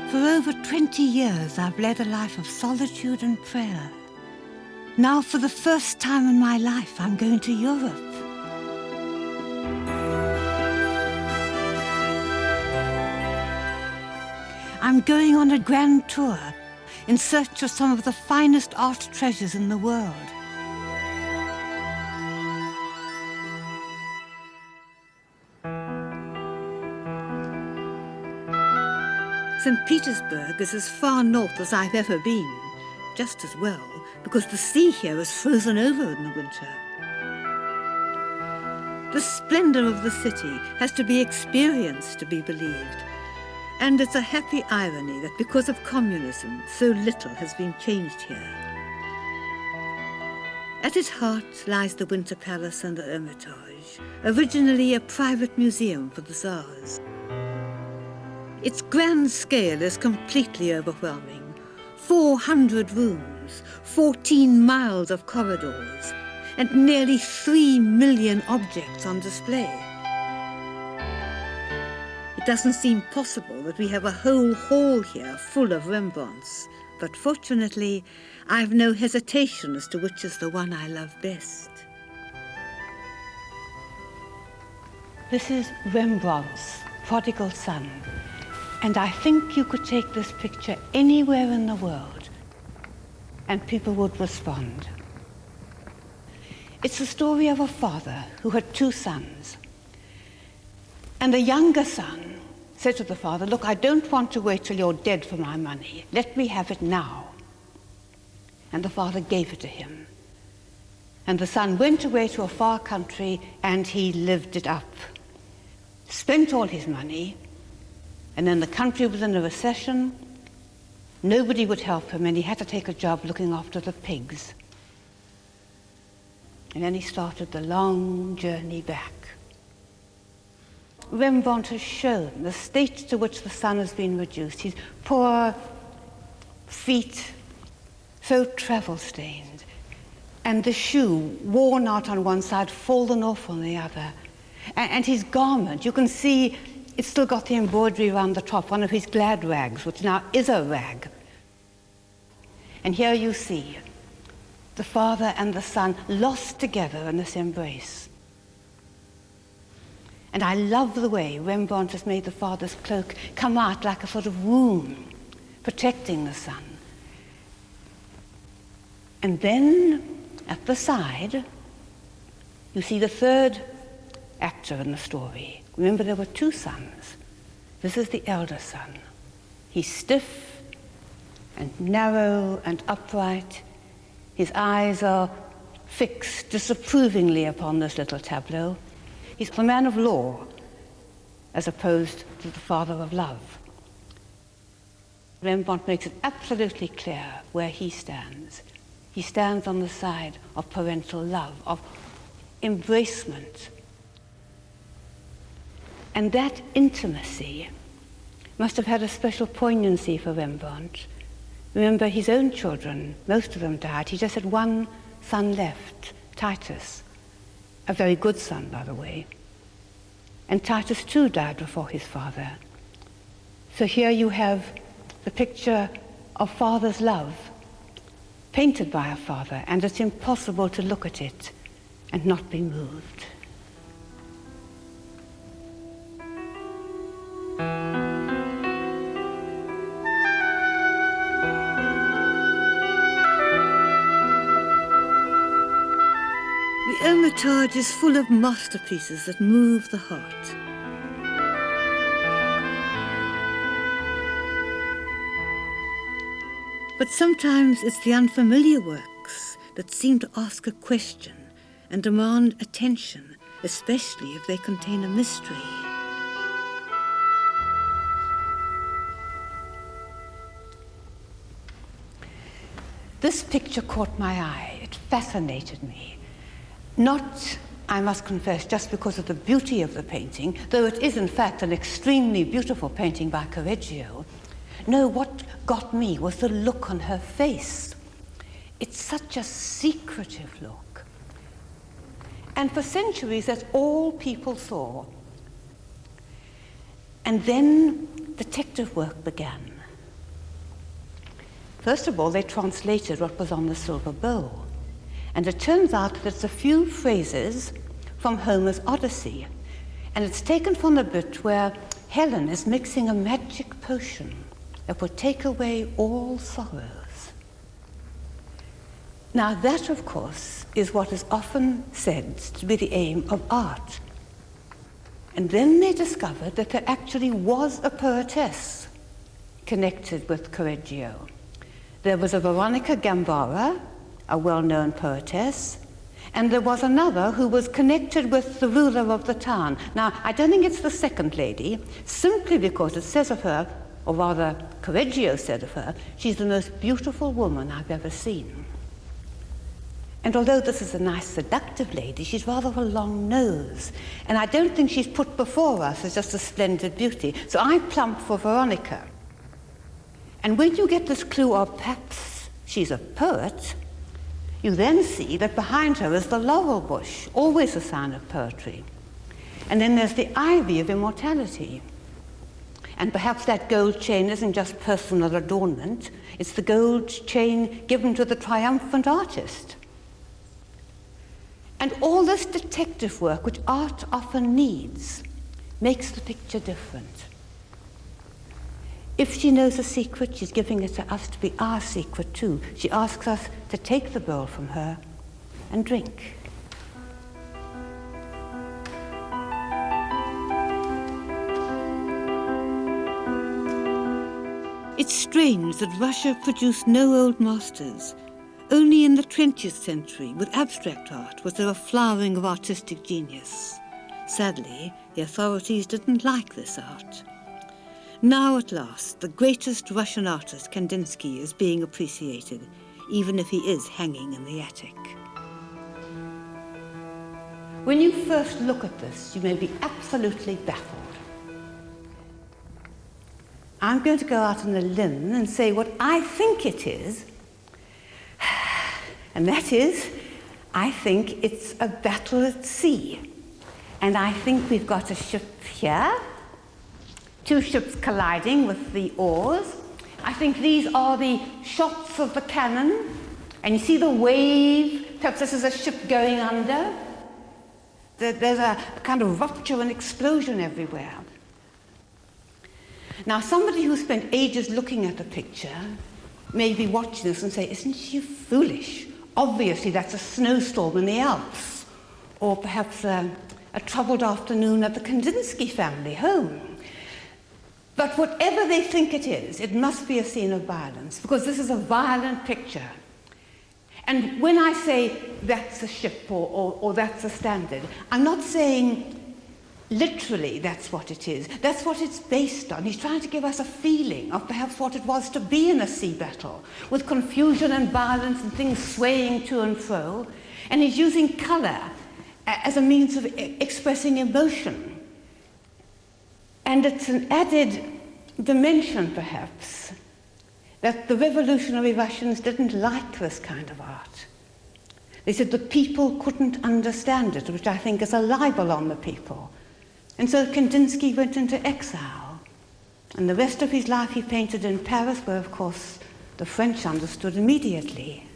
For over 20 years, I've led a life of solitude and prayer. Now, for the first time in my life, I'm going to Europe. I'm going on a grand tour in search of some of the finest art treasures in the world. St Petersburg is as far north as I've ever been, just as well, because the sea here is frozen over in the winter. The splendor of the city has to be experienced to be believed. And it's a happy irony that because of communism, so little has been changed here. At its heart lies the Winter Palace and the Hermitage, originally a private museum for the Tsars. Its grand scale is completely overwhelming. 400 rooms, 14 miles of corridors, and nearly 3 million objects on display. It doesn't seem possible that we have a whole hall here full of Rembrandts, but fortunately, I've no hesitation as to which is the one I love best. This is Rembrandt's Prodigal Son, and I think you could take this picture anywhere in the world, and people would respond. It's the story of a father who had 2 sons. And the younger son said to the father, "Look, I don't want to wait till you're dead for my money. Let me have it now." And the father gave it to him. And the son went away to a far country and he lived it up. Spent all his money, and then the country was in a recession. Nobody would help him and he had to take a job looking after the pigs. And then he started the long journey back. Rembrandt has shown the state to which the son has been reduced. His poor feet, so travel-stained, and the shoe worn out on one side, fallen off on the other. And his garment, you can see it's still got the embroidery around the top, one of his glad rags, which now is a rag. And here you see the father and the son lost together in this embrace. And I love the way Rembrandt has made the father's cloak come out like a sort of womb, protecting the son. And then, at the side, you see the third actor in the story. Remember, there were 2 sons. This is the elder son. He's stiff and narrow and upright. His eyes are fixed disapprovingly upon this little tableau. He's the man of law, as opposed to the father of love. Rembrandt makes it absolutely clear where he stands. He stands on the side of parental love, of embracement. And that intimacy must have had a special poignancy for Rembrandt. Remember, his own children, most of them died. He just had 1 son left, Titus. A very good son, by the way. And Titus too died before his father. So here you have the picture of father's love, painted by a father, and it's impossible to look at it and not be moved. The Hermitage is full of masterpieces that move the heart. But sometimes it's the unfamiliar works that seem to ask a question and demand attention, especially if they contain a mystery. This picture caught my eye. It fascinated me. Not, I must confess, just because of the beauty of the painting, though it is in fact an extremely beautiful painting by Corregio. No, what got me was the look on her face. It's such a secretive look. And for centuries, that's all people saw. And then detective work began. First of all, they translated what was on the silver bowl. And it turns out that it's a few phrases from Homer's Odyssey. And it's taken from the bit where Helen is mixing a magic potion that will take away all sorrows. Now that, of course, is what is often said to be the aim of art. And then they discovered that there actually was a poetess connected with Correggio. There was a Veronica Gambara, a well-known poetess, and there was another who was connected with the ruler of the town. Now, I don't think it's the second lady, simply because it says of her, or rather Correggio said of her, she's the most beautiful woman I've ever seen. And although this is a nice seductive lady, she's rather a long nose. And I don't think she's put before us as just a splendid beauty. So I plump for Veronica. And when you get this clue of perhaps she's a poet, you then see that behind her is the laurel bush, always a sign of poetry. And then there's the ivy of immortality. And perhaps that gold chain isn't just personal adornment, it's the gold chain given to the triumphant artist. And all this detective work, which art often needs, makes the picture different. If she knows a secret, she's giving it to us to be our secret too. She asks us to take the bowl from her and drink. It's strange that Russia produced no old masters. Only in the 20th century, with abstract art, was there a flowering of artistic genius. Sadly, the authorities didn't like this art. Now, at last, the greatest Russian artist, Kandinsky, is being appreciated, even if he is hanging in the attic. When you first look at this, you may be absolutely baffled. I'm going to go out on a limb and say what I think it is. And that is, I think it's a battle at sea. And I think we've got a ship here, two ships colliding with the oars. I think these are the shots of the cannon. And you see the wave, perhaps this is a ship going under. There's a kind of rupture and explosion everywhere. Now, somebody who spent ages looking at the picture may be watching this and say, isn't she foolish? Obviously, that's a snowstorm in the Alps, or perhaps a troubled afternoon at the Kandinsky family home. But whatever they think it must be a scene of violence, because this is a violent picture. And when I say that's a ship or that's a standard, I'm not saying literally that's what it is. That's what it's based on. He's trying to give us a feeling of perhaps what it was to be in a sea battle, with confusion and violence and things swaying to and fro. And he's using colour as a means of expressing emotion. And it's an added dimension, perhaps, that the revolutionary Russians didn't like this kind of art. They said the people couldn't understand it, which I think is a libel on the people. And so Kandinsky went into exile. And the rest of his life he painted in Paris, where, of course, the French understood immediately.